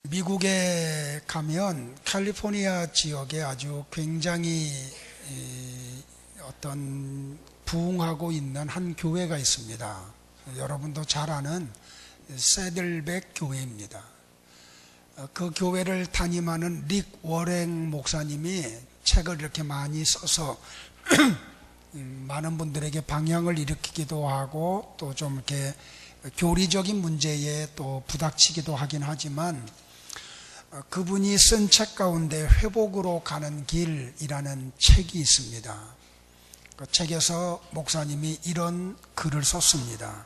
미국에 가면 캘리포니아 지역에 아주 굉장히 어떤 부흥하고 있는 한 교회가 있습니다. 여러분도 잘 아는 새들백 교회입니다. 그 교회를 담임하는 릭 워랭 목사님이 책을 이렇게 많이 써서 많은 분들에게 방향을 일으키기도 하고 또 좀 이렇게 교리적인 문제에 또 부닥치기도 하긴 하지만 그분이 쓴 책 가운데 회복으로 가는 길이라는 책이 있습니다. 그 책에서 목사님이 이런 글을 썼습니다.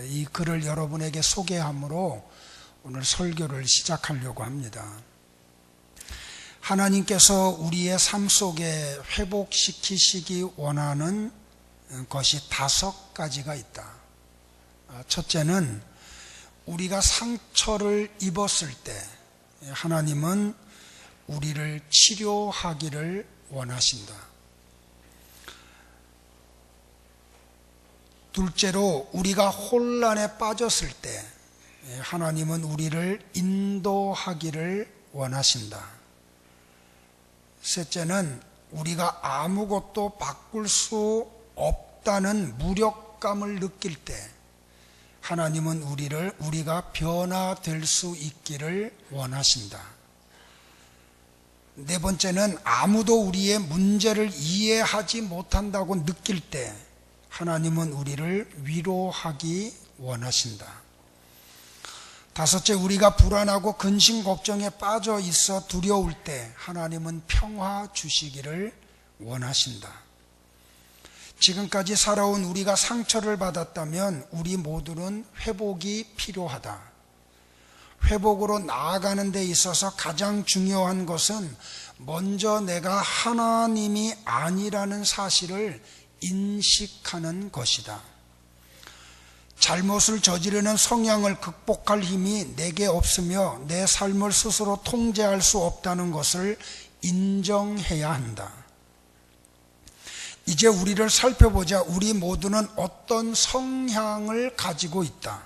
이 글을 여러분에게 소개함으로 오늘 설교를 시작하려고 합니다. 하나님께서 우리의 삶 속에 회복시키시기 원하는 것이 5가지가 있다. 첫째는 우리가 상처를 입었을 때 하나님은 우리를 치료하기를 원하신다. 둘째로 우리가 혼란에 빠졌을 때 하나님은 우리를 인도하기를 원하신다. 셋째는 우리가 아무것도 바꿀 수 없다는 무력감을 느낄 때 하나님은 우리가 변화될 수 있기를 원하신다. 네 번째는 아무도 우리의 문제를 이해하지 못한다고 느낄 때 하나님은 우리를 위로하기 원하신다. 다섯째, 우리가 불안하고 근심 걱정에 빠져 있어 두려울 때 하나님은 평화 주시기를 원하신다. 지금까지 살아온 우리가 상처를 받았다면 우리 모두는 회복이 필요하다. 회복으로 나아가는 데 있어서 가장 중요한 것은 먼저 내가 하나님이 아니라는 사실을 인식하는 것이다. 잘못을 저지르는 성향을 극복할 힘이 내게 없으며 내 삶을 스스로 통제할 수 없다는 것을 인정해야 한다. 이제 우리를 살펴보자. 우리 모두는 어떤 성향을 가지고 있다.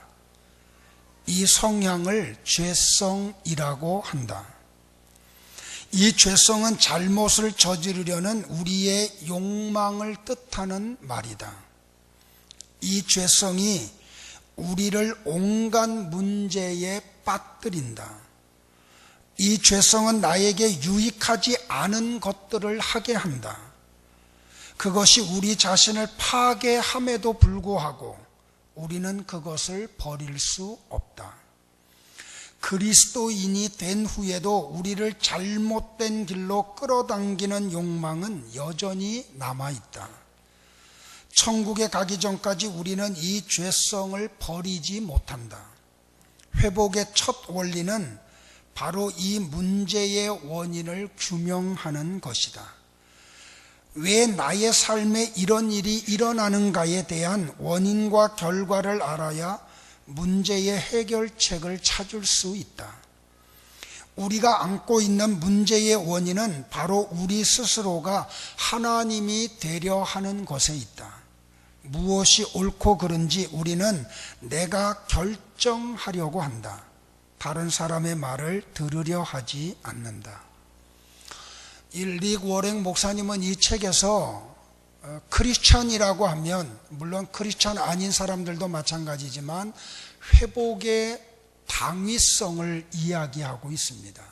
이 성향을 죄성이라고 한다. 이 죄성은 잘못을 저지르려는 우리의 욕망을 뜻하는 말이다. 이 죄성이 우리를 온갖 문제에 빠뜨린다. 이 죄성은 나에게 유익하지 않은 것들을 하게 한다. 그것이 우리 자신을 파괴함에도 불구하고 우리는 그것을 버릴 수 없다. 그리스도인이 된 후에도 우리를 잘못된 길로 끌어당기는 욕망은 여전히 남아있다. 천국에 가기 전까지 우리는 이 죄성을 버리지 못한다. 회복의 첫 원리는 바로 이 문제의 원인을 규명하는 것이다. 왜 나의 삶에 이런 일이 일어나는가에 대한 원인과 결과를 알아야 문제의 해결책을 찾을 수 있다. 우리가 안고 있는 문제의 원인은 바로 우리 스스로가 하나님이 되려 하는 것에 있다. 무엇이 옳고 그른지 우리는 내가 결정하려고 한다. 다른 사람의 말을 들으려 하지 않는다. 릭 워랭 목사님은 이 책에서 크리스찬이라고 하면 물론 크리스찬 아닌 사람들도 마찬가지지만 회복의 당위성을 이야기하고 있습니다.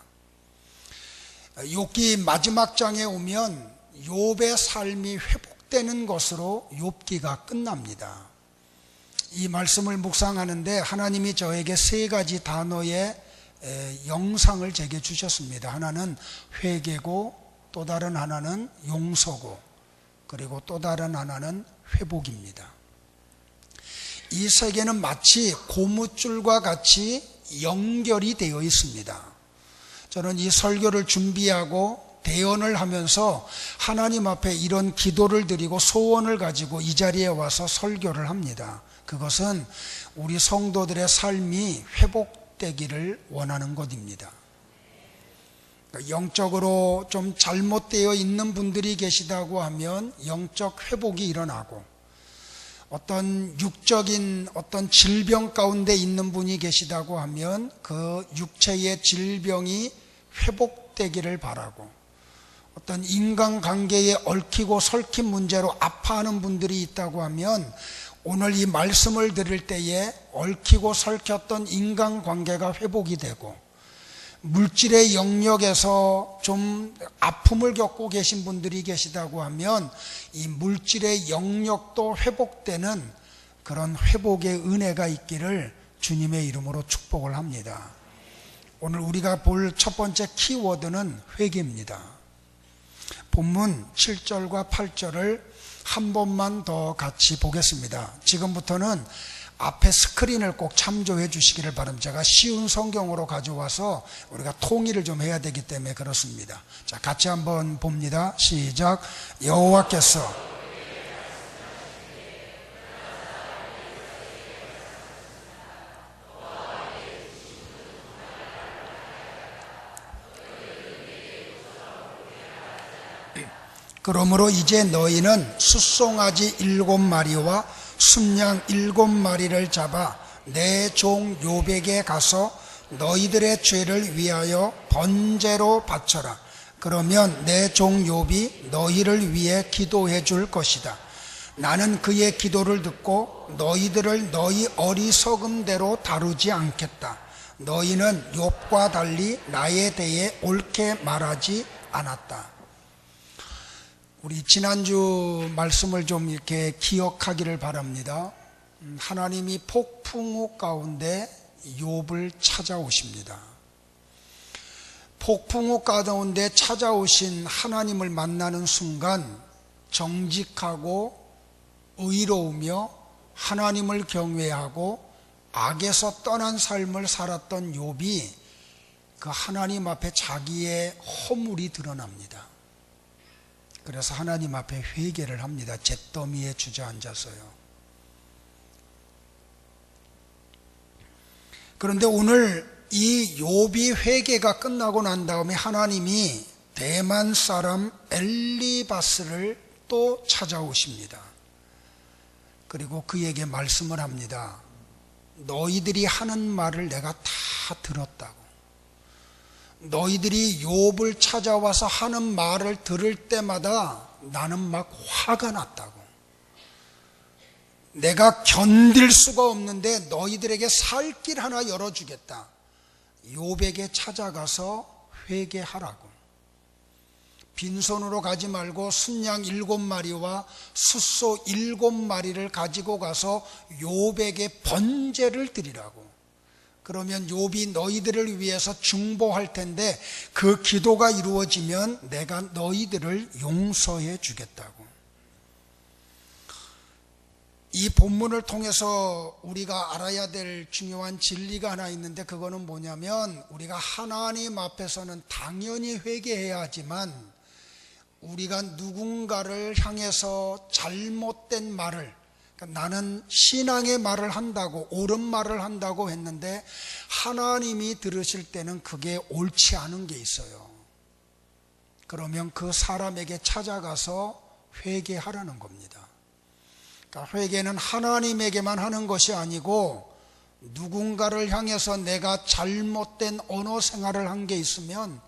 욥기 마지막 장에 오면 욥의 삶이 회복되는 것으로 욥기가 끝납니다. 이 말씀을 묵상하는데 하나님이 저에게 3가지 단어의 영상을 제게 주셨습니다. 하나는 회개고 또 다른 하나는 용서고 그리고 또 다른 하나는 회복입니다. 이 3개는 마치 고무줄과 같이 연결이 되어 있습니다. 저는 이 설교를 준비하고 대언을 하면서 하나님 앞에 이런 기도를 드리고 소원을 가지고 이 자리에 와서 설교를 합니다. 그것은 우리 성도들의 삶이 회복되기를 원하는 것입니다. 영적으로 좀 잘못되어 있는 분들이 계시다고 하면 영적 회복이 일어나고 어떤 육적인 어떤 질병 가운데 있는 분이 계시다고 하면 그 육체의 질병이 회복되기를 바라고, 어떤 인간관계에 얽히고 설킨 문제로 아파하는 분들이 있다고 하면 오늘 이 말씀을 들을 때에 얽히고 설켰던 인간관계가 회복이 되고, 물질의 영역에서 좀 아픔을 겪고 계신 분들이 계시다고 하면 이 물질의 영역도 회복되는 그런 회복의 은혜가 있기를 주님의 이름으로 축복을 합니다. 오늘 우리가 볼 첫 번째 키워드는 회개입니다. 본문 7절과 8절을 한 번만 더 같이 보겠습니다. 지금부터는 앞에 스크린을 꼭 참조해 주시기를 바랍니다. 제가 쉬운 성경으로 가져와서 우리가 통일을 좀 해야 되기 때문에 그렇습니다. 자, 같이 한번 봅니다. 시작. 여호와께서 그러므로 이제 너희는 숫송아지 7마리와 순양 7마리를 잡아 내 종 욥에게 가서 너희들의 죄를 위하여 번제로 바쳐라. 그러면 내 종 욥이 너희를 위해 기도해 줄 것이다. 나는 그의 기도를 듣고 너희들을 너희 어리석음대로 다루지 않겠다. 너희는 욥과 달리 나에 대해 옳게 말하지 않았다. 우리 지난주 말씀을 좀 이렇게 기억하기를 바랍니다. 하나님이 폭풍우 가운데 욥을 찾아오십니다. 폭풍우 가운데 찾아오신 하나님을 만나는 순간 정직하고 의로우며 하나님을 경외하고 악에서 떠난 삶을 살았던 욥이 그 하나님 앞에 자기의 허물이 드러납니다. 그래서 하나님 앞에 회개를 합니다. 잿더미에 주저앉아서요. 그런데 오늘 이 욥이 회개가 끝나고 난 다음에 하나님이 대만 사람 엘리바스를 또 찾아오십니다. 그리고 그에게 말씀을 합니다. 너희들이 하는 말을 내가 다 들었다고. 너희들이 욥을 찾아와서 하는 말을 들을 때마다 나는 막 화가 났다고. 내가 견딜 수가 없는데 너희들에게 살 길 하나 열어주겠다. 욥에게 찾아가서 회개하라고. 빈손으로 가지 말고 순양 7마리와 숫소 7마리를 가지고 가서 욥에게 번제를 드리라고. 그러면 욥이 너희들을 위해서 중보할 텐데 그 기도가 이루어지면 내가 너희들을 용서해 주겠다고. 이 본문을 통해서 우리가 알아야 될 중요한 진리가 하나 있는데, 그거는 뭐냐면 우리가 하나님 앞에서는 당연히 회개해야 하지만 우리가 누군가를 향해서 잘못된 말을, 나는 신앙의 말을 한다고, 옳은 말을 한다고 했는데 하나님이 들으실 때는 그게 옳지 않은 게 있어요. 그러면 그 사람에게 찾아가서 회개하라는 겁니다. 그러니까 회개는 하나님에게만 하는 것이 아니고 누군가를 향해서 내가 잘못된 언어 생활을 한 게 있으면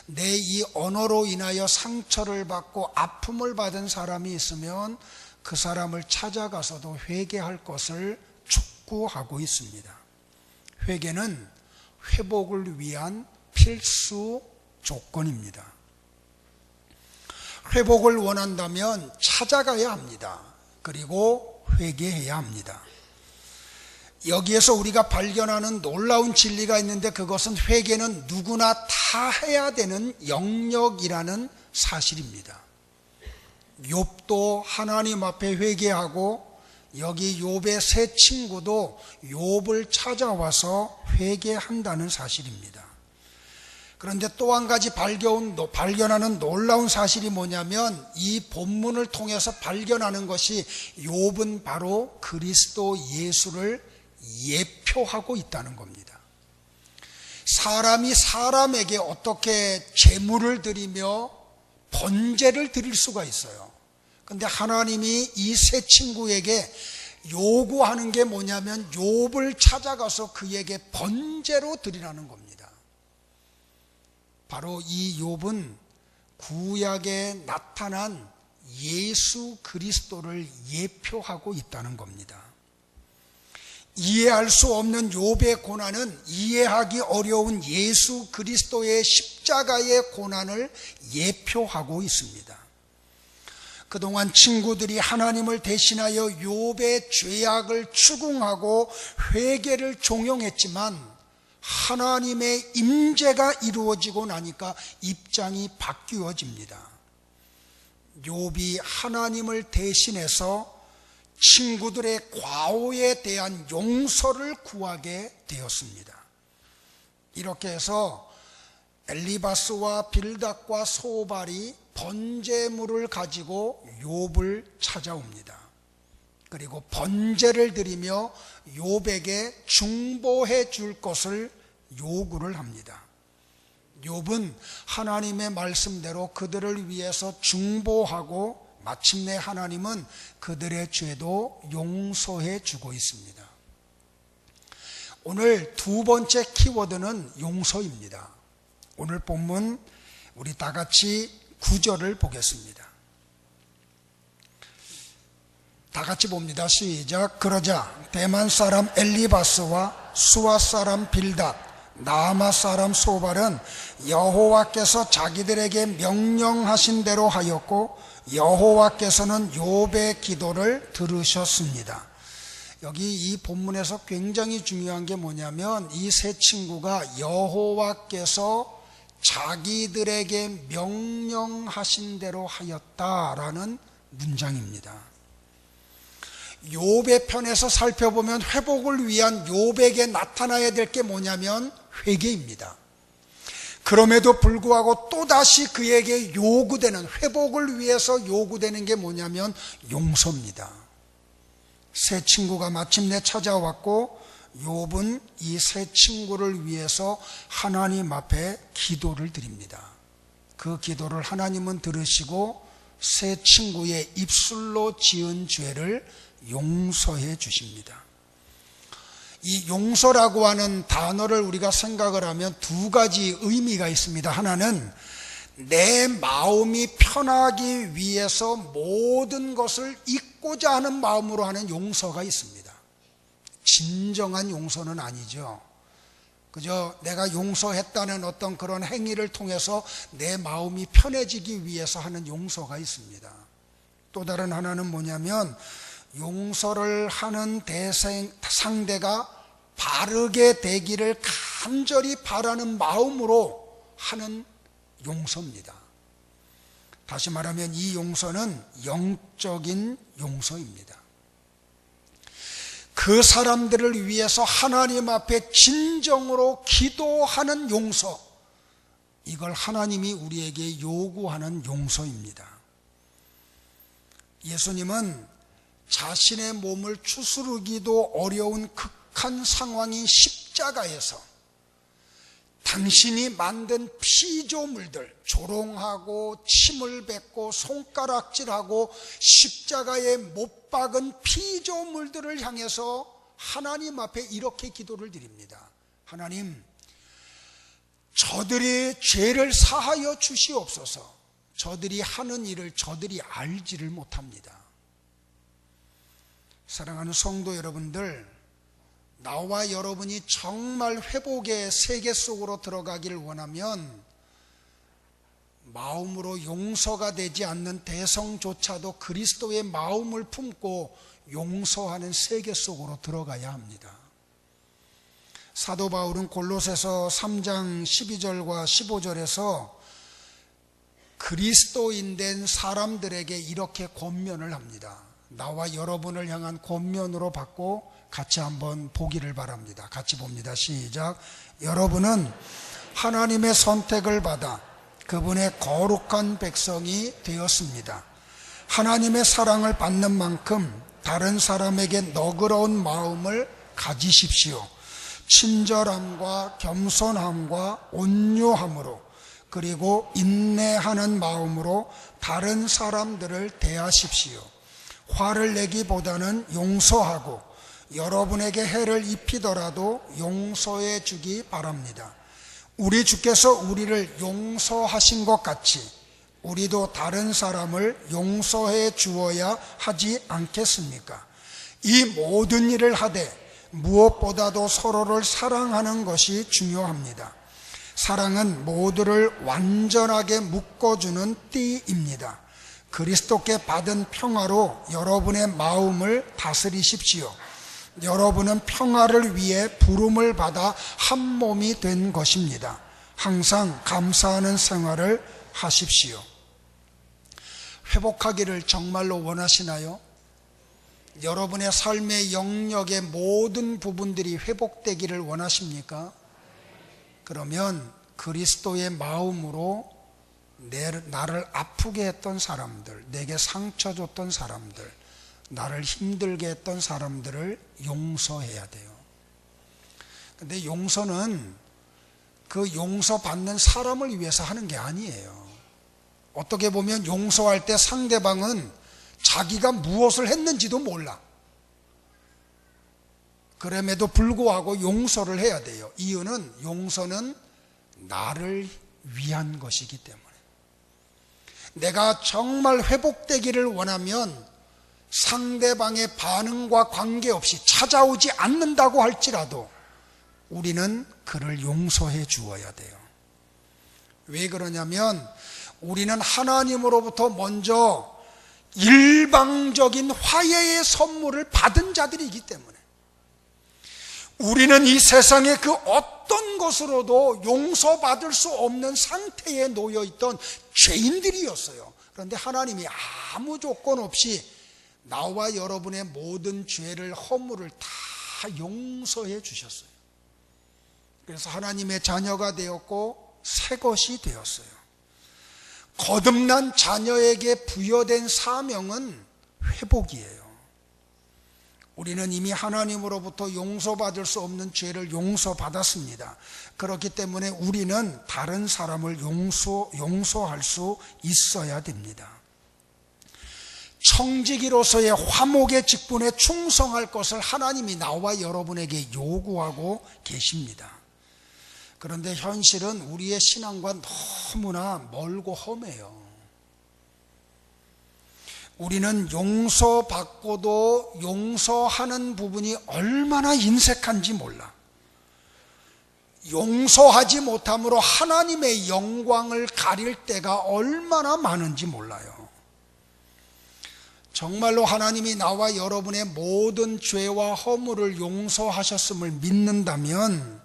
내 이 언어로 인하여 상처를 받고 아픔을 받은 사람이 있으면 그 사람을 찾아가서도 회개할 것을 촉구하고 있습니다. 회개는 회복을 위한 필수 조건입니다. 회복을 원한다면 찾아가야 합니다. 그리고 회개해야 합니다. 여기에서 우리가 발견하는 놀라운 진리가 있는데, 그것은 회개는 누구나 다 해야 되는 영역이라는 사실입니다. 욥도 하나님 앞에 회개하고 여기 욥의 세 친구도 욥을 찾아와서 회개한다는 사실입니다. 그런데 또 한 가지 발견하는 놀라운 사실이 뭐냐면, 이 본문을 통해서 발견하는 것이 욥은 바로 그리스도 예수를 예표하고 있다는 겁니다. 사람이 사람에게 어떻게 제물을 드리며 번제를 드릴 수가 있어요. 그런데 하나님이 이 세 친구에게 요구하는 게 뭐냐면 욥을 찾아가서 그에게 번제로 드리라는 겁니다. 바로 이 욥은 구약에 나타난 예수 그리스도를 예표하고 있다는 겁니다. 이해할 수 없는 욥의 고난은 이해하기 어려운 예수 그리스도의 십자가의 고난을 예표하고 있습니다. 그동안 친구들이 하나님을 대신하여 욥의 죄악을 추궁하고 회개를 종용했지만 하나님의 임재가 이루어지고 나니까 입장이 바뀌어집니다. 욥이 하나님을 대신해서 친구들의 과오에 대한 용서를 구하게 되었습니다. 이렇게 해서 엘리바스와 빌닷과 소발이 번제물을 가지고 욥을 찾아옵니다. 그리고 번제를 드리며 욥에게 중보해 줄 것을 요구를 합니다. 욥은 하나님의 말씀대로 그들을 위해서 중보하고 마침내 하나님은 그들의 죄도 용서해 주고 있습니다. 오늘 두 번째 키워드는 용서입니다. 오늘 본문 우리 다 같이 9절을 보겠습니다. 다 같이 봅니다. 시작. 그러자 대만 사람 엘리바스와 수아 사람 빌닷, 나아마 사람 소발은 여호와께서 자기들에게 명령하신 대로 하였고 여호와께서는 욥의 기도를 들으셨습니다. 여기 이 본문에서 굉장히 중요한 게 뭐냐면 이 세 친구가 여호와께서 자기들에게 명령하신 대로 하였다라는 문장입니다. 욥의 편에서 살펴보면 회복을 위한 욥에게 나타나야 될 게 뭐냐면 회개입니다. 그럼에도 불구하고 또다시 그에게 요구되는, 회복을 위해서 요구되는 게 뭐냐면 용서입니다. 세 친구가 마침내 찾아왔고 욥은 이 세 친구를 위해서 하나님 앞에 기도를 드립니다. 그 기도를 하나님은 들으시고 세 친구의 입술로 지은 죄를 용서해 주십니다. 이 용서라고 하는 단어를 우리가 생각을 하면 두 가지 의미가 있습니다. 하나는 내 마음이 편하기 위해서 모든 것을 잊고자 하는 마음으로 하는 용서가 있습니다. 진정한 용서는 아니죠. 그저 내가 용서했다는 어떤 그런 행위를 통해서 내 마음이 편해지기 위해서 하는 용서가 있습니다. 또 다른 하나는 뭐냐면 용서를 하는 상대가 바르게 되기를 간절히 바라는 마음으로 하는 용서입니다. 다시 말하면 이 용서는 영적인 용서입니다. 그 사람들을 위해서 하나님 앞에 진정으로 기도하는 용서, 이걸 하나님이 우리에게 요구하는 용서입니다. 예수님은 자신의 몸을 추스르기도 어려운 극한 상황인 십자가에서 당신이 만든 피조물들, 조롱하고 침을 뱉고 손가락질하고 십자가에 못 박은 피조물들을 향해서 하나님 앞에 이렇게 기도를 드립니다. 하나님, 저들의 죄를 사하여 주시옵소서. 저들이 하는 일을 저들이 알지를 못합니다. 사랑하는 성도 여러분들, 나와 여러분이 정말 회복의 세계 속으로 들어가기를 원하면 마음으로 용서가 되지 않는 대성조차도 그리스도의 마음을 품고 용서하는 세계 속으로 들어가야 합니다. 사도 바울은 골로새서 3장 12절과 15절에서 그리스도인 된 사람들에게 이렇게 권면을 합니다. 나와 여러분을 향한 권면으로 받고 같이 한번 보기를 바랍니다. 같이 봅니다. 시작. 여러분은 하나님의 선택을 받아 그분의 거룩한 백성이 되었습니다. 하나님의 사랑을 받는 만큼 다른 사람에게 너그러운 마음을 가지십시오. 친절함과 겸손함과 온유함으로, 그리고 인내하는 마음으로 다른 사람들을 대하십시오. 화를 내기보다는 용서하고 여러분에게 해를 입히더라도 용서해 주기 바랍니다. 우리 주께서 우리를 용서하신 것 같이 우리도 다른 사람을 용서해 주어야 하지 않겠습니까? 이 모든 일을 하되 무엇보다도 서로를 사랑하는 것이 중요합니다. 사랑은 모두를 완전하게 묶어주는 띠입니다. 그리스도께 받은 평화로 여러분의 마음을 다스리십시오. 여러분은 평화를 위해 부름을 받아 한 몸이 된 것입니다. 항상 감사하는 생활을 하십시오. 회복하기를 정말로 원하시나요? 여러분의 삶의 영역의 모든 부분들이 회복되기를 원하십니까? 그러면 그리스도의 마음으로 나를 아프게 했던 사람들, 내게 상처 줬던 사람들, 나를 힘들게 했던 사람들을 용서해야 돼요. 근데 용서는 그 용서받는 사람을 위해서 하는 게 아니에요. 어떻게 보면 용서할 때 상대방은 자기가 무엇을 했는지도 몰라. 그럼에도 불구하고 용서를 해야 돼요. 이유는 용서는 나를 위한 것이기 때문에. 내가 정말 회복되기를 원하면 상대방의 반응과 관계없이 찾아오지 않는다고 할지라도 우리는 그를 용서해 주어야 돼요. 왜 그러냐면 우리는 하나님으로부터 먼저 일방적인 화해의 선물을 받은 자들이기 때문에 우리는 이 세상의 그 어떤 것으로도 용서받을 수 없는 상태에 놓여있던 죄인들이었어요. 그런데 하나님이 아무 조건 없이 나와 여러분의 모든 죄를, 허물을 다 용서해 주셨어요. 그래서 하나님의 자녀가 되었고 새 것이 되었어요. 거듭난 자녀에게 부여된 사명은 회복이에요. 우리는 이미 하나님으로부터 용서받을 수 없는 죄를 용서받았습니다. 그렇기 때문에 우리는 다른 사람을 용서할 수 있어야 됩니다. 청지기로서의 화목의 직분에 충성할 것을 하나님이 나와 여러분에게 요구하고 계십니다. 그런데 현실은 우리의 신앙과 너무나 멀고 험해요. 우리는 용서받고도 용서하는 부분이 얼마나 인색한지 몰라. 용서하지 못함으로 하나님의 영광을 가릴 때가 얼마나 많은지 몰라요. 정말로 하나님이 나와 여러분의 모든 죄와 허물을 용서하셨음을 믿는다면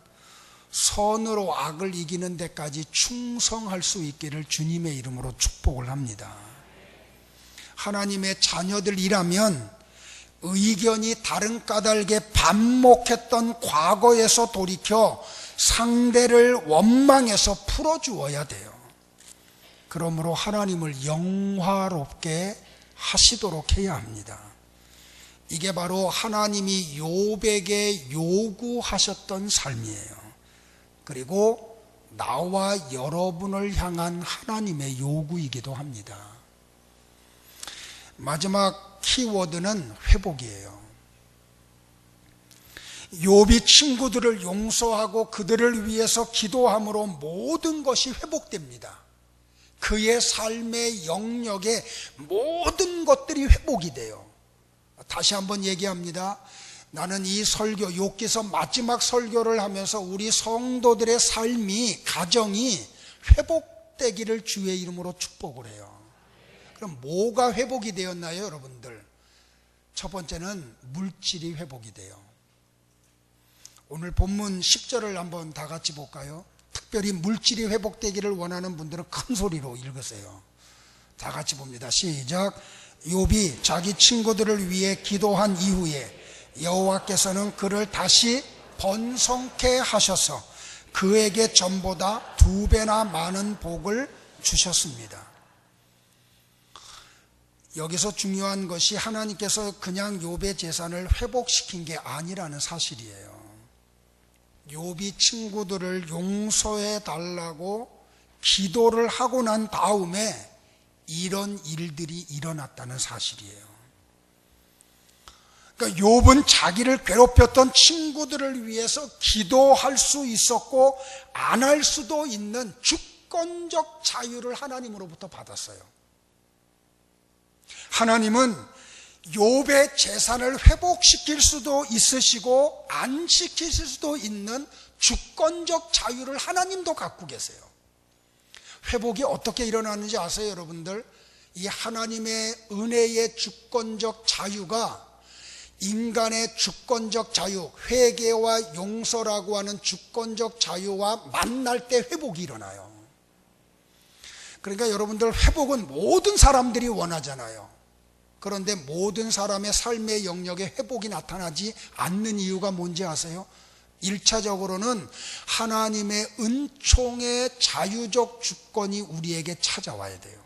선으로 악을 이기는 데까지 충성할 수 있기를 주님의 이름으로 축복을 합니다. 하나님의 자녀들이라면 의견이 다른 까닭에 반목했던 과거에서 돌이켜 상대를 원망해서 풀어주어야 돼요. 그러므로 하나님을 영화롭게 하시도록 해야 합니다. 이게 바로 하나님이 욥에게 요구하셨던 삶이에요. 그리고 나와 여러분을 향한 하나님의 요구이기도 합니다. 마지막 키워드는 회복이에요. 욥이 친구들을 용서하고 그들을 위해서 기도함으로 모든 것이 회복됩니다. 그의 삶의 영역에 모든 것들이 회복이 돼요. 다시 한번 얘기합니다. 나는 이 설교, 욥기서 마지막 설교를 하면서 우리 성도들의 삶이, 가정이 회복되기를 주의 이름으로 축복을 해요. 그럼 뭐가 회복이 되었나요, 여러분들? 첫 번째는 물질이 회복이 돼요. 오늘 본문 10절을 한번 다 같이 볼까요? 특별히 물질이 회복되기를 원하는 분들은 큰 소리로 읽으세요. 다 같이 봅니다. 시작. 욥이 자기 친구들을 위해 기도한 이후에 여호와께서는 그를 다시 번성케 하셔서 그에게 전보다 2배나 많은 복을 주셨습니다. 여기서 중요한 것이 하나님께서 그냥 욥의 재산을 회복시킨 게 아니라는 사실이에요. 욥이 친구들을 용서해 달라고 기도를 하고 난 다음에 이런 일들이 일어났다는 사실이에요. 그러니까 욥은 자기를 괴롭혔던 친구들을 위해서 기도할 수 있었고 안 할 수도 있는 주권적 자유를 하나님으로부터 받았어요. 하나님은 욥의 재산을 회복시킬 수도 있으시고 안 시키실 수도 있는 주권적 자유를 하나님도 갖고 계세요. 회복이 어떻게 일어나는지 아세요, 여러분들? 이 하나님의 은혜의 주권적 자유가 인간의 주권적 자유, 회개와 용서라고 하는 주권적 자유와 만날 때 회복이 일어나요. 그러니까 여러분들, 회복은 모든 사람들이 원하잖아요. 그런데 모든 사람의 삶의 영역에 회복이 나타나지 않는 이유가 뭔지 아세요? 1차적으로는 하나님의 은총의 자유적 주권이 우리에게 찾아와야 돼요.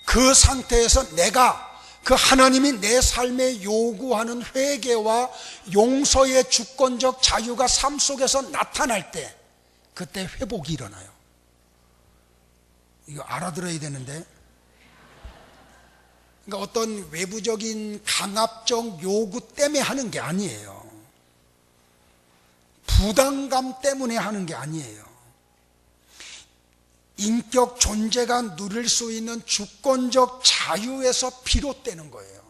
그 상태에서 내가 그 하나님이 내 삶에 요구하는 회개와 용서의 주권적 자유가 삶 속에서 나타날 때, 그때 회복이 일어나요. 이거 알아들어야 되는데, 그러니까 어떤 외부적인 강압적 요구 때문에 하는 게 아니에요. 부담감 때문에 하는 게 아니에요. 인격 존재가 누릴 수 있는 주권적 자유에서 비롯되는 거예요.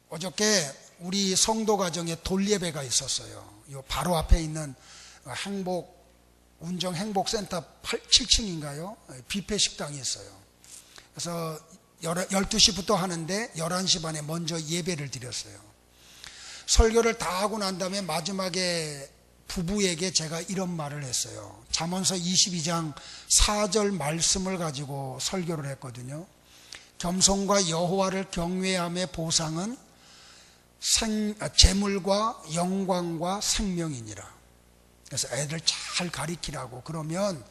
어저께 우리 성도 가정에 돌예배가 있었어요. 요 바로 앞에 있는 운정 행복센터 7층인가요? 뷔페 식당이 있어요. 그래서 12시부터 하는데 11시 반에 먼저 예배를 드렸어요. 설교를 다 하고 난 다음에 마지막에 부부에게 제가 이런 말을 했어요. 잠언서 22장 4절 말씀을 가지고 설교를 했거든요. 겸손과 여호와를 경외함의 보상은 재물과 영광과 생명이니라. 그래서 애들 잘 가리키라고. 그러면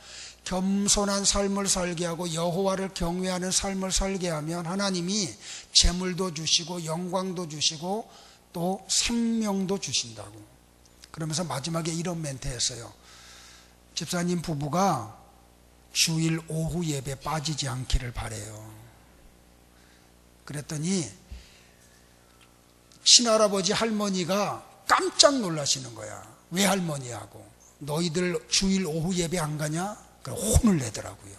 겸손한 삶을 살게 하고 여호와를 경외하는 삶을 살게 하면 하나님이 재물도 주시고 영광도 주시고 또 생명도 주신다고. 그러면서 마지막에 이런 멘트 했어요. 집사님 부부가 주일 오후 예배 빠지지 않기를 바래요. 그랬더니 친할아버지 할머니가 깜짝 놀라시는 거야. 왜 할머니하고? 너희들 주일 오후 예배 안 가냐? 그럼 혼을 내더라고요.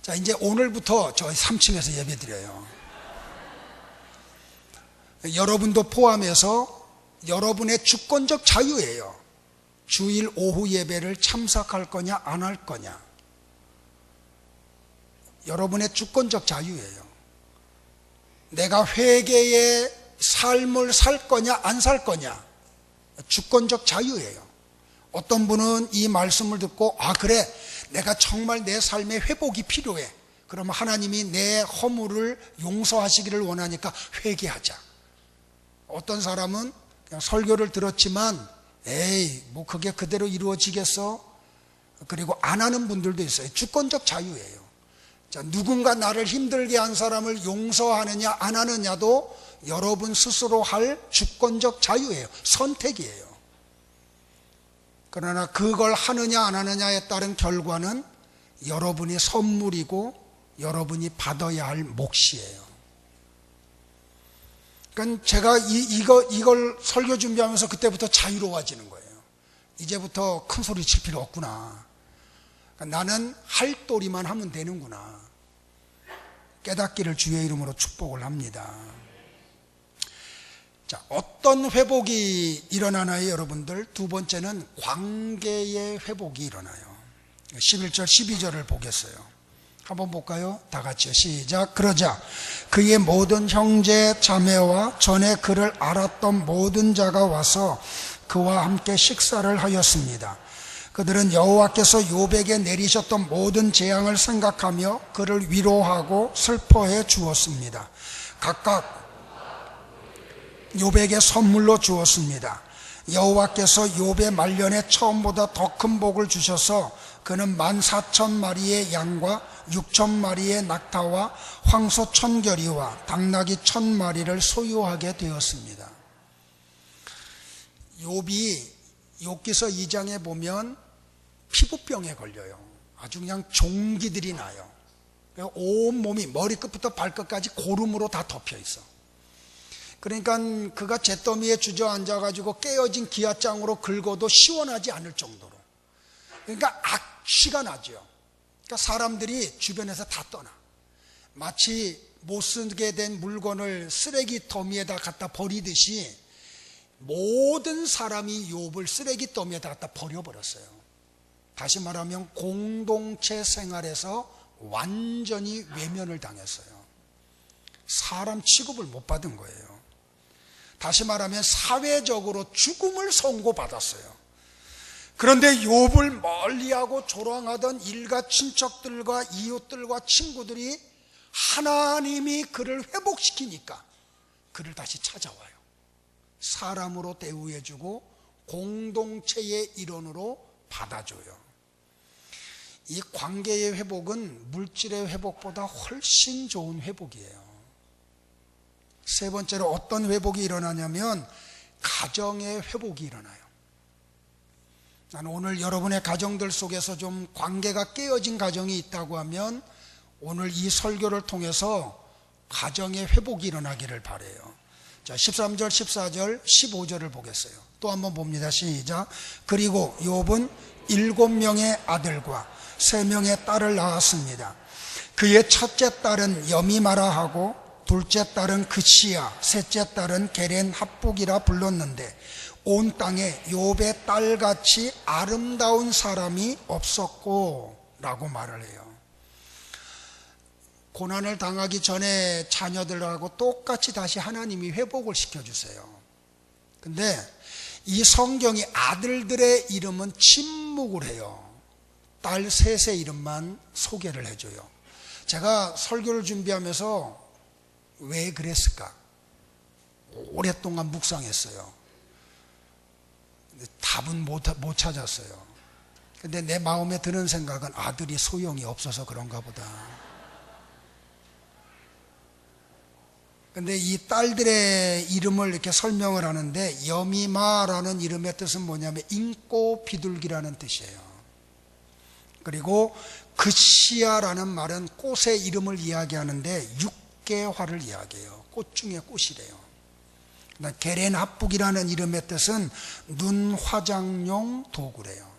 자, 이제 오늘부터 저희 3층에서 예배 드려요. 여러분도 포함해서 여러분의 주권적 자유예요. 주일 오후 예배를 참석할 거냐 안 할 거냐. 여러분의 주권적 자유예요. 내가 회개의 삶을 살 거냐 안 살 거냐. 주권적 자유예요. 어떤 분은 이 말씀을 듣고 그래, 내가 정말 내 삶에 회복이 필요해. 그러면 하나님이 내 허물을 용서하시기를 원하니까 회개하자. 어떤 사람은 그냥 설교를 들었지만 뭐 그게 그대로 이루어지겠어? 그리고 안 하는 분들도 있어요. 주권적 자유예요. 자, 누군가 나를 힘들게 한 사람을 용서하느냐 안 하느냐도 여러분 스스로 할 주권적 자유예요. 선택이에요. 그러나 그걸 하느냐 안 하느냐에 따른 결과는 여러분이 선물이고 여러분이 받아야 할 몫이에요. 그러니까 제가 이걸 설교 준비하면서 그때부터 자유로워지는 거예요. 이제부터 큰 소리 칠 필요 없구나. 그러니까 나는 할 도리만 하면 되는구나. 깨닫기를 주의 이름으로 축복을 합니다. 자, 어떤 회복이 일어나나요, 여러분들? 두 번째는 관계의 회복이 일어나요. 11절, 12절을 보겠어요. 한번 볼까요? 다 같이요. 시작. 그러자 그의 모든 형제 자매와 전에 그를 알았던 모든 자가 와서 그와 함께 식사를 하였습니다. 그들은 여호와께서 욥에게 내리셨던 모든 재앙을 생각하며 그를 위로하고 슬퍼해 주었습니다. 각각 욥에게 선물로 주었습니다. 여호와께서 욥의 말년에 처음보다 더 큰 복을 주셔서 그는 14,000마리의 양과 6,000마리의 낙타와 황소 1,000결이와 당나귀 1,000마리를 소유하게 되었습니다. 욥이 욥기서 2장에 보면 피부병에 걸려요. 아주 그냥 종기들이 나요. 온 몸이 머리끝부터 발끝까지 고름으로 다 덮여 있어. 그러니까 그가 잿더미에 주저앉아가지고 깨어진 기아장으로 긁어도 시원하지 않을 정도로. 그러니까 악취가 나죠. 그러니까 사람들이 주변에서 다 떠나. 마치 못 쓰게 된 물건을 쓰레기 더미에다 갖다 버리듯이 모든 사람이 욥을 쓰레기 더미에다 갖다 버려버렸어요. 다시 말하면 공동체 생활에서 완전히 외면을 당했어요. 사람 취급을 못 받은 거예요. 다시 말하면 사회적으로 죽음을 선고받았어요. 그런데 욥을 멀리하고 조롱하던 일가 친척들과 이웃들과 친구들이 하나님이 그를 회복시키니까 그를 다시 찾아와요. 사람으로 대우해주고 공동체의 일원으로 받아줘요. 이 관계의 회복은 물질의 회복보다 훨씬 좋은 회복이에요. 세 번째로 어떤 회복이 일어나냐면 가정의 회복이 일어나요. 나는 오늘 여러분의 가정들 속에서 좀 관계가 깨어진 가정이 있다고 하면 오늘 이 설교를 통해서 가정의 회복이 일어나기를 바라요. 자, 13절, 14절, 15절을 보겠어요. 또 한번 봅니다. 시작. 그리고 욥은 7명의 아들과 3명의 딸을 낳았습니다. 그의 첫째 딸은 여미마라 하고 둘째 딸은 그시야, 셋째 딸은 게렌 합북이라 불렀는데 온 땅에 욥의 딸같이 아름다운 사람이 없었고 라고 말을 해요. 고난을 당하기 전에 자녀들하고 똑같이 다시 하나님이 회복을 시켜주세요. 근데 이 성경이 아들들의 이름은 침묵을 해요. 딸 셋의 이름만 소개를 해줘요. 제가 설교를 준비하면서 왜 그랬을까? 오랫동안 묵상했어요. 답은 못 찾았어요. 근데 내 마음에 드는 생각은 아들이 소용이 없어서 그런가 보다. 근데 이 딸들의 이름을 이렇게 설명을 하는데 여미마라는 이름의 뜻은 뭐냐면 인고 비둘기라는 뜻이에요. 그리고 그시야라는 말은 꽃의 이름을 이야기하는데 6개화를 이야기해요. 꽃 중에 꽃이래요. 게렌 합북이라는 이름의 뜻은 눈 화장용 도구래요.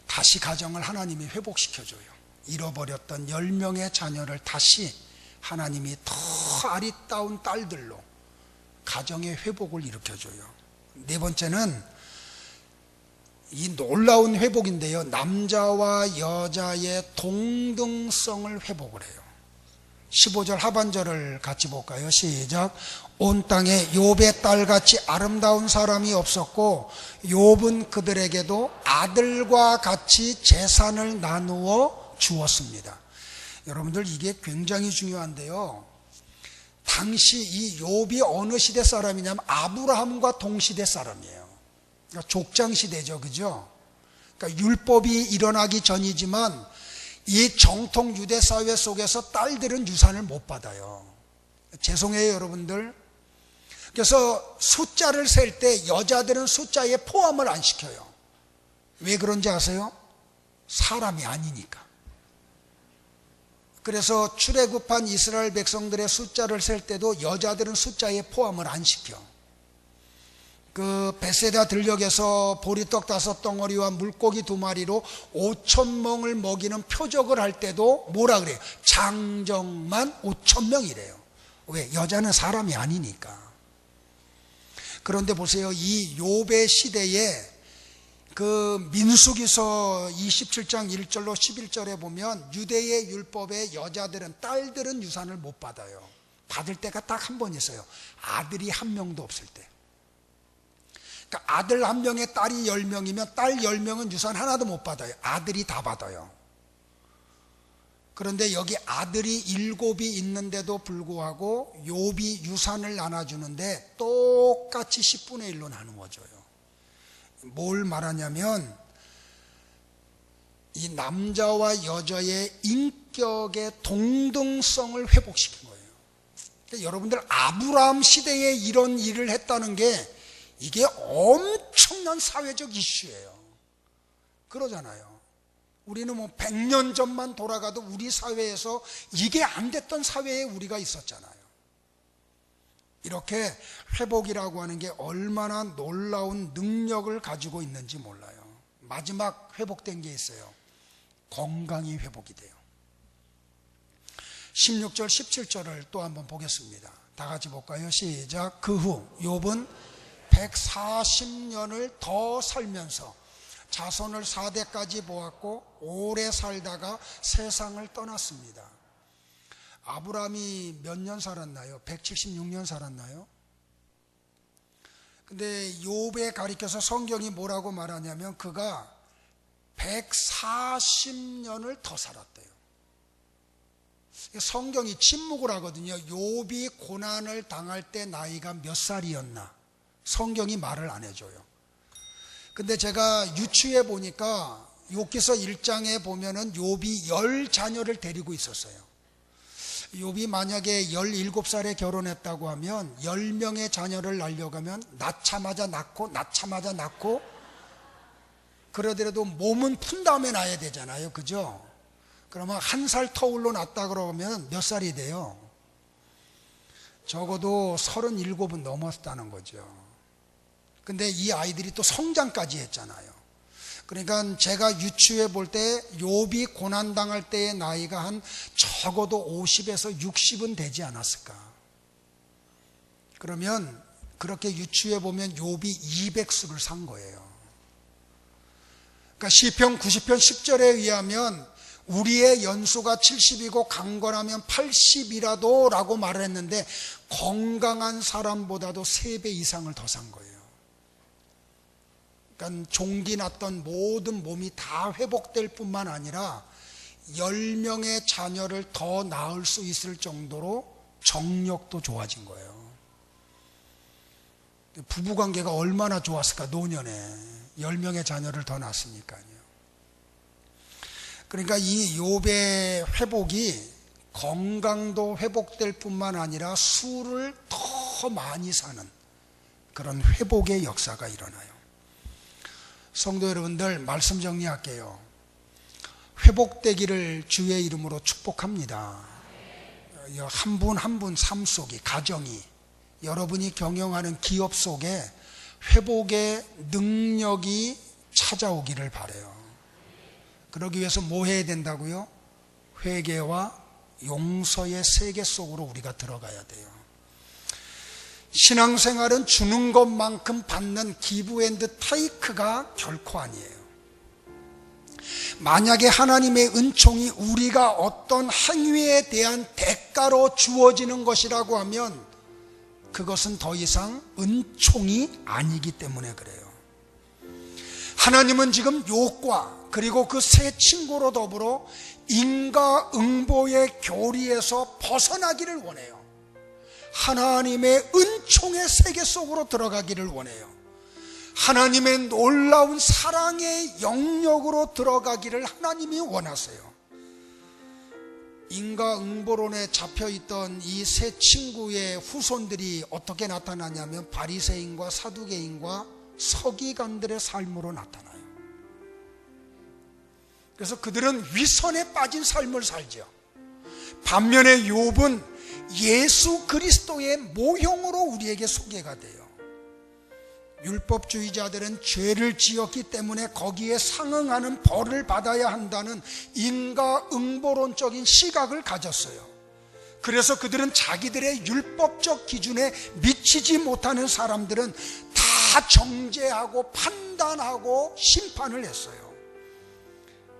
다시 가정을 하나님이 회복시켜줘요. 잃어버렸던 10명의 자녀를 다시 하나님이 더 아리따운 딸들로 가정의 회복을 일으켜줘요. 네 번째는 이 놀라운 회복인데요, 남자와 여자의 동등성을 회복을 해요. 15절 하반절을 같이 볼까요? 시작. 온 땅에 욥의 딸같이 아름다운 사람이 없었고 욥은 그들에게도 아들과 같이 재산을 나누어 주었습니다. 여러분들 이게 굉장히 중요한데요, 당시 이 욥이 어느 시대 사람이냐면 아브라함과 동시대 사람이에요. 그러니까 족장시대죠, 그죠? 그러니까 율법이 일어나기 전이지만 이 정통 유대 사회 속에서 딸들은 유산을 못 받아요. 죄송해요, 여러분들. 그래서 숫자를 셀 때 여자들은 숫자에 포함을 안 시켜요. 왜 그런지 아세요? 사람이 아니니까. 그래서 출애굽한 이스라엘 백성들의 숫자를 셀 때도 여자들은 숫자에 포함을 안 시켜. 그 베세다 들녘에서 보리떡 5덩어리와 물고기 2마리로 5,000명을 먹이는 표적을 할 때도 뭐라 그래요? 장정만 5,000명이래요. 왜? 여자는 사람이 아니니까. 그런데 보세요, 이 욥의 시대에 그 민수기서 27장 1절로 11절에 보면 유대의 율법에 여자들은, 딸들은 유산을 못 받아요. 받을 때가 딱 한 번 있어요. 아들이 한 명도 없을 때. 그러니까 아들 한 명에 딸이 10명이면 딸 10명은 유산 하나도 못 받아요. 아들이 다 받아요. 그런데 여기 아들이 7이 있는데도 불구하고 욥이 유산을 나눠주는데 똑같이 10분의 1로 나누어줘요. 뭘 말하냐면 이 남자와 여자의 인격의 동등성을 회복시킨 거예요. 그러니까 여러분들 아브라함 시대에 이런 일을 했다는 게 이게 엄청난 사회적 이슈예요. 그러잖아요. 우리는 뭐 100년 전만 돌아가도 우리 사회에서 이게 안 됐던 사회에 우리가 있었잖아요. 이렇게 회복이라고 하는 게 얼마나 놀라운 능력을 가지고 있는지 몰라요. 마지막 회복된 게 있어요. 건강이 회복이 돼요. 16절 17절을 또 한번 보겠습니다. 다 같이 볼까요? 시작. 그 후 욥은 140년을 더 살면서 자손을 4대까지 보았고 오래 살다가 세상을 떠났습니다. 아브라함이 몇 년 살았나요? 176년 살았나요? 근데 욥에 가리켜서 성경이 뭐라고 말하냐면 그가 140년을 더 살았대요. 성경이 침묵을 하거든요. 욥이 고난을 당할 때 나이가 몇 살이었나? 성경이 말을 안 해줘요. 근데 제가 유추해 보니까 욥기서 1장에 보면은 욥이 10자녀를 데리고 있었어요. 욥이 만약에 17살에 결혼했다고 하면 10명의 자녀를 낳으려면 낳자마자 낳고 그러더라도 몸은 푼 다음에 낳아야 되잖아요. 그죠? 그러면 1살 터울로 낳았다 그러면 몇 살이 돼요? 적어도 37은 넘었다는 거죠. 근데 이 아이들이 또 성장까지 했잖아요. 그러니까 제가 유추해 볼 때 욥이 고난당할 때의 나이가 한 적어도 50에서 60은 되지 않았을까. 그러면 그렇게 유추해 보면 욥이 200수를 산 거예요. 그러니까 시편 90편 10절에 의하면 우리의 연수가 70이고 강건하면 80이라도 라고 말을 했는데 건강한 사람보다도 3배 이상을 더 산 거예요. 그러니까 종기 났던 모든 몸이 다 회복될 뿐만 아니라 10명의 자녀를 더 낳을 수 있을 정도로 정력도 좋아진 거예요. 부부관계가 얼마나 좋았을까. 노년에 10명의 자녀를 더 낳았으니까요. 그러니까 이 욥의 회복이 건강도 회복될 뿐만 아니라 수를 더 많이 사는 그런 회복의 역사가 일어나요. 성도 여러분들, 말씀 정리할게요. 회복되기를 주의 이름으로 축복합니다. 한 분 한 분 삶 속에, 가정이, 여러분이 경영하는 기업 속에 회복의 능력이 찾아오기를 바라요. 그러기 위해서 뭐 해야 된다고요? 회개와 용서의 세계 속으로 우리가 들어가야 돼요. 신앙생활은 주는 것만큼 받는 기브 앤드 테이크가 결코 아니에요. 만약에 하나님의 은총이 우리가 어떤 행위에 대한 대가로 주어지는 것이라고 하면 그것은 더 이상 은총이 아니기 때문에 그래요. 하나님은 지금 욥과 그리고 그 세 친구로 더불어 인과응보의 교리에서 벗어나기를 원해요. 하나님의 은총의 세계 속으로 들어가기를 원해요. 하나님의 놀라운 사랑의 영역으로 들어가기를 하나님이 원하세요. 인과응보론에 잡혀있던 이 세 친구의 후손들이 어떻게 나타나냐면 바리새인과 사두개인과 서기관들의 삶으로 나타나요. 그래서 그들은 위선에 빠진 삶을 살죠. 반면에 욥은 예수 그리스도의 모형으로 우리에게 소개가 돼요. 율법주의자들은 죄를 지었기 때문에 거기에 상응하는 벌을 받아야 한다는 인과응보론적인 시각을 가졌어요. 그래서 그들은 자기들의 율법적 기준에 미치지 못하는 사람들은 다 정죄하고 판단하고 심판을 했어요.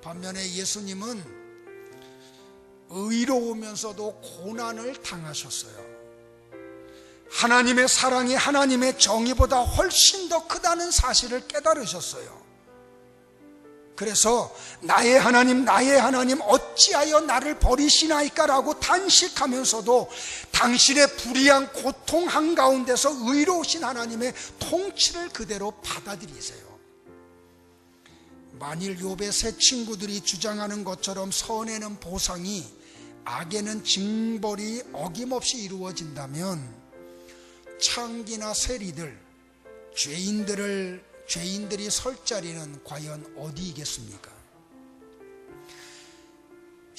반면에 예수님은 의로우면서도 고난을 당하셨어요. 하나님의 사랑이 하나님의 정의보다 훨씬 더 크다는 사실을 깨달으셨어요. 그래서 나의 하나님 어찌하여 나를 버리시나이까 라고 단식하면서도 당신의 불의한 고통 한가운데서 의로우신 하나님의 통치를 그대로 받아들이세요. 만일 욥의 세 친구들이 주장하는 것처럼 선에는 보상이, 악에는 징벌이 어김없이 이루어진다면 창기나 세리들, 죄인들이 설 자리는 과연 어디이겠습니까?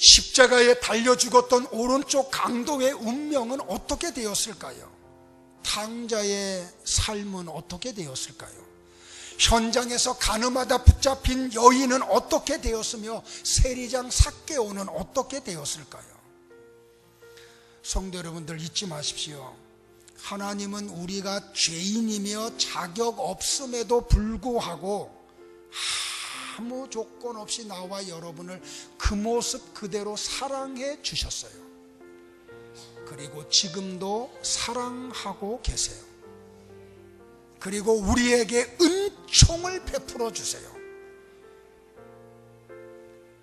십자가에 달려 죽었던 오른쪽 강도의 운명은 어떻게 되었을까요? 탕자의 삶은 어떻게 되었을까요? 현장에서 가늠하다 붙잡힌 여인은 어떻게 되었으며 세리장 삭개오는 어떻게 되었을까요? 성도 여러분들, 잊지 마십시오. 하나님은 우리가 죄인이며 자격 없음에도 불구하고 아무 조건 없이 나와 여러분을 그 모습 그대로 사랑해 주셨어요. 그리고 지금도 사랑하고 계세요. 그리고 우리에게 은총을 베풀어 주세요.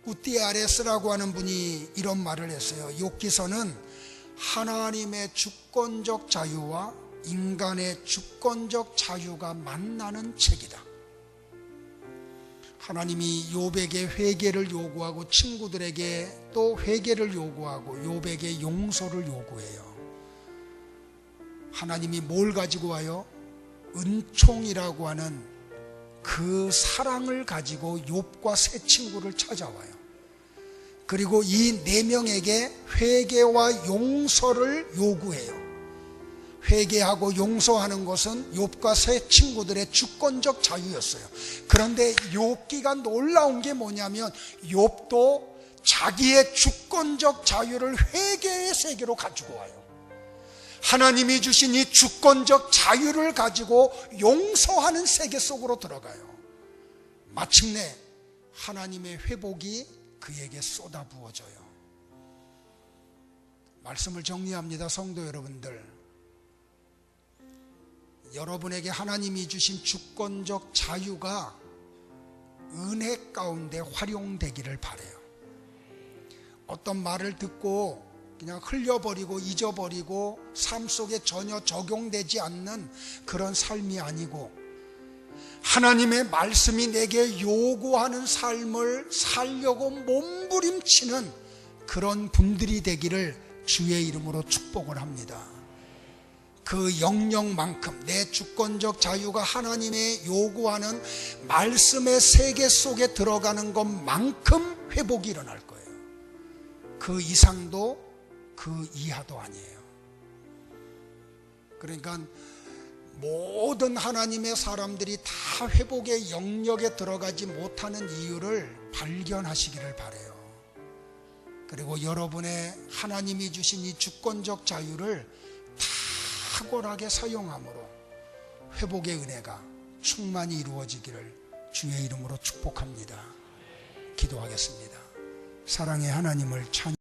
우띠아레스라고 하는 분이 이런 말을 했어요. 욥기서는 하나님의 주권적 자유와 인간의 주권적 자유가 만나는 책이다. 하나님이 욥에게 회개를 요구하고 친구들에게 또 회개를 요구하고 욥에게 용서를 요구해요. 하나님이 뭘 가지고 와요? 은총이라고 하는 그 사랑을 가지고 욥과 세 친구를 찾아와요. 그리고 이 네 명에게 회개와 용서를 요구해요. 회개하고 용서하는 것은 욥과 세 친구들의 주권적 자유였어요. 그런데 욥기가 놀라운 게 뭐냐면 욥도 자기의 주권적 자유를 회개의 세계로 가지고 와요. 하나님이 주신 이 주권적 자유를 가지고 용서하는 세계 속으로 들어가요. 마침내 하나님의 회복이 그에게 쏟아부어져요. 말씀을 정리합니다. 성도 여러분들, 여러분에게 하나님이 주신 주권적 자유가 은혜 가운데 활용되기를 바라요. 어떤 말을 듣고 그냥 흘려버리고 잊어버리고 삶 속에 전혀 적용되지 않는 그런 삶이 아니고, 하나님의 말씀이 내게 요구하는 삶을 살려고 몸부림치는 그런 분들이 되기를 주의 이름으로 축복을 합니다. 그 영역만큼 내 주권적 자유가 하나님의 요구하는 말씀의 세계 속에 들어가는 것만큼 회복이 일어날 거예요. 그 이상도 그 이하도 아니에요. 그러니까 모든 하나님의 사람들이 다 회복의 영역에 들어가지 못하는 이유를 발견하시기를 바라요. 그리고 여러분의 하나님이 주신 이 주권적 자유를 탁월하게 사용함으로 회복의 은혜가 충만히 이루어지기를 주의 이름으로 축복합니다. 기도하겠습니다. 사랑의 하나님을 찬양합니다.